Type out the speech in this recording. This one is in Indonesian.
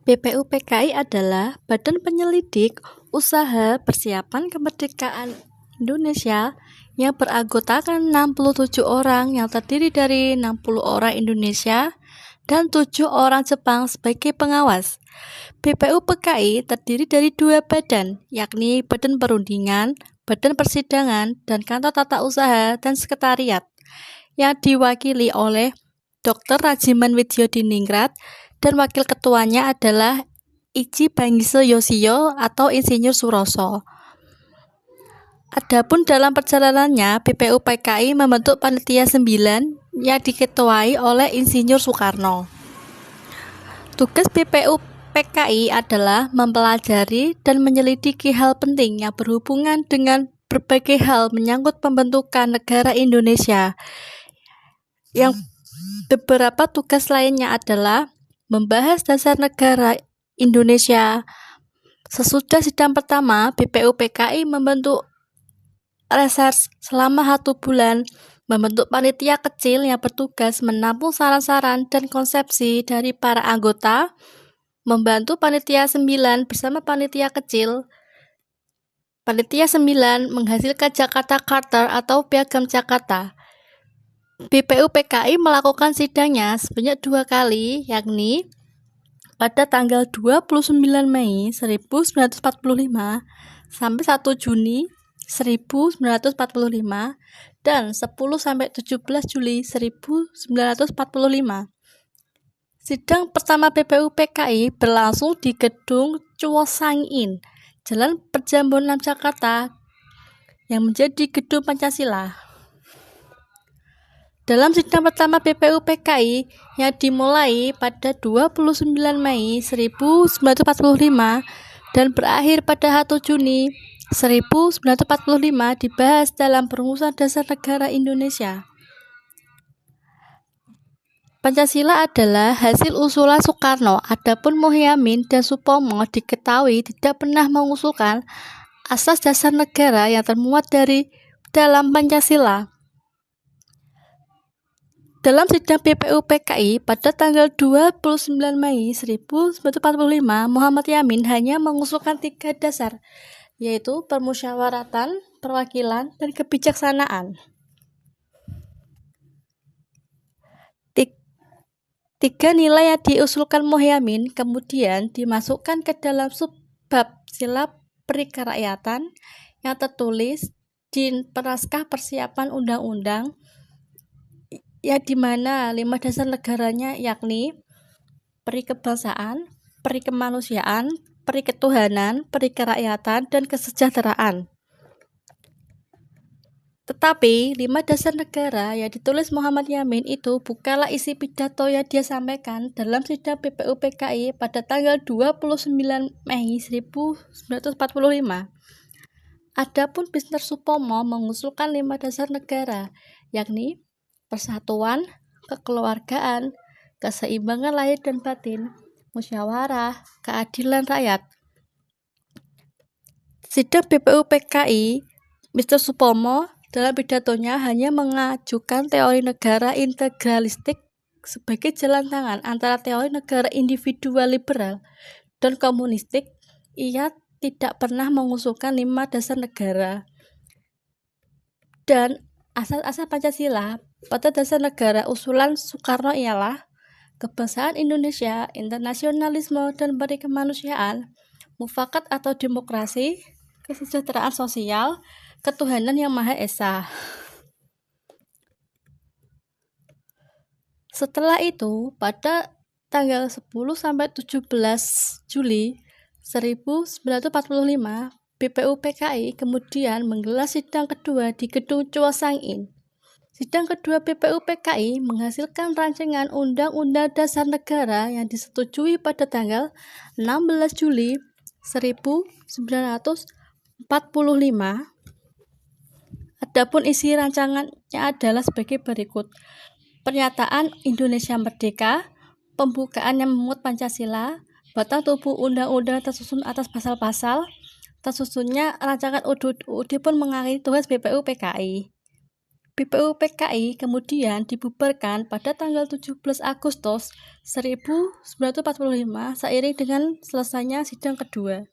BPUPKI adalah Badan Penyelidik Usaha Persiapan Kemerdekaan Indonesia yang beranggotakan 67 orang yang terdiri dari 60 orang Indonesia dan 7 orang Jepang sebagai pengawas. BPUPKI terdiri dari 2 badan, yakni Badan Perundingan, Badan Persidangan, dan Kantor Tata Usaha dan Sekretariat, yang diwakili oleh Dr. Rajiman Widyodiningrat, dan wakil ketuanya adalah Ichi Bangiso Yoshio atau Insinyur Suroso. Adapun dalam perjalanannya, BPUPKI membentuk panitia 9 yang diketuai oleh Insinyur Soekarno. Tugas BPUPKI adalah mempelajari dan menyelidiki hal penting yang berhubungan dengan berbagai hal menyangkut pembentukan negara Indonesia. Yang beberapa tugas lainnya adalah membahas dasar negara Indonesia. Sesudah sidang pertama, BPUPKI membentuk reses selama 1 bulan, membentuk panitia kecil yang bertugas menampung saran-saran dan konsepsi dari para anggota, membantu panitia 9 bersama panitia kecil. Panitia 9 menghasilkan Jakarta Charter atau Piagam Jakarta. BPUPKI melakukan sidangnya sebanyak 2 kali, yakni pada tanggal 29 Mei 1945 sampai 1 Juni 1945 dan 10 sampai 17 Juli 1945. Sidang pertama BPUPKI berlangsung di Gedung Chuosangin, Jalan Perjambonan Jakarta, yang menjadi Gedung Pancasila. Dalam sidang pertama BPUPKI yang dimulai pada 29 Mei 1945 dan berakhir pada 1 Juni 1945 dibahas dalam Perumusan Dasar Negara Indonesia. Pancasila adalah hasil usulan Soekarno, adapun Muhyiddin dan Supomo diketahui tidak pernah mengusulkan asas dasar negara yang termuat dalam Pancasila. Dalam sidang BPUPKI pada tanggal 29 Mei 1945, Muhammad Yamin hanya mengusulkan 3 dasar, yaitu permusyawaratan, perwakilan, dan kebijaksanaan. 3 nilai yang diusulkan Muhyiddin kemudian dimasukkan ke dalam subbab sila perikerakyatan yang tertulis di Naskah Persiapan Undang-Undang, ya di mana 5 dasar negaranya yakni perikebangsaan, perikemanusiaan, periketuhanan, perikerakyatan, dan kesejahteraan. Tetapi 5 dasar negara yang ditulis Muhammad Yamin itu bukanlah isi pidato yang dia sampaikan dalam sidang BPUPKI pada tanggal 29 Mei 1945. Adapun Mr. Supomo mengusulkan 5 dasar negara, yakni persatuan, kekeluargaan, keseimbangan lahir dan batin, musyawarah, keadilan rakyat. Sidang BPUPKI, Mr. Supomo dalam pidatonya hanya mengajukan teori negara integralistik sebagai jalan tangan antara teori negara individual liberal dan komunistik. Ia tidak pernah mengusulkan 5 dasar negara. Dan asas-asas Pancasila pada dasar negara usulan Soekarno ialah kebangsaan Indonesia, internasionalisme dan perikemanusiaan, mufakat atau demokrasi, kesejahteraan sosial, ketuhanan yang Maha Esa. Setelah itu, pada tanggal 10 sampai 17 Juli 1945, BPUPKI kemudian menggelar sidang kedua di Gedung Chuosangin. Sidang kedua BPUPKI menghasilkan rancangan Undang-Undang Dasar Negara yang disetujui pada tanggal 16 Juli 1945. Adapun isi rancangannya adalah sebagai berikut: pernyataan Indonesia Merdeka, pembukaan yang memuat Pancasila, batang tubuh undang-undang tersusun atas pasal-pasal, tersusunnya rancangan UUD pun mengakhiri tugas BPUPKI. BPUPKI kemudian dibubarkan pada tanggal 17 Agustus 1945 seiring dengan selesainya sidang kedua.